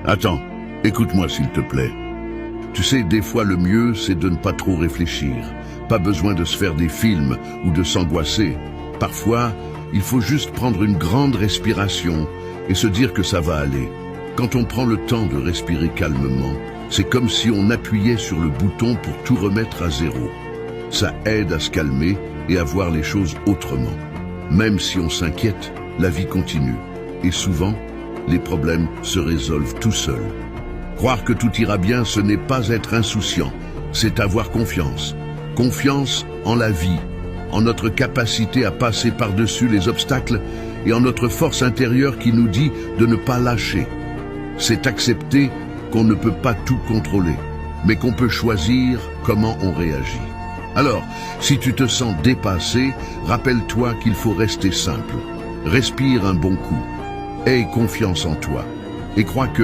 Attends, écoute-moi s'il te plaît. Tu sais, des fois le mieux, c'est de ne pas trop réfléchir. Pas besoin de se faire des films ou de s'angoisser. Parfois, il faut juste prendre une grande respiration et se dire que ça va aller. Quand on prend le temps de respirer calmement, c'est comme si on appuyait sur le bouton pour tout remettre à zéro. Ça aide à se calmer et à voir les choses autrement. Même si on s'inquiète, la vie continue. Et souvent, les problèmes se résolvent tout seuls. Croire que tout ira bien, ce n'est pas être insouciant, c'est avoir confiance. Confiance en la vie, en notre capacité à passer par-dessus les obstacles et en notre force intérieure qui nous dit de ne pas lâcher. C'est accepter qu'on ne peut pas tout contrôler, mais qu'on peut choisir comment on réagit. Alors, si tu te sens dépassé, rappelle-toi qu'il faut rester simple. Respire un bon coup. Aie confiance en toi et crois que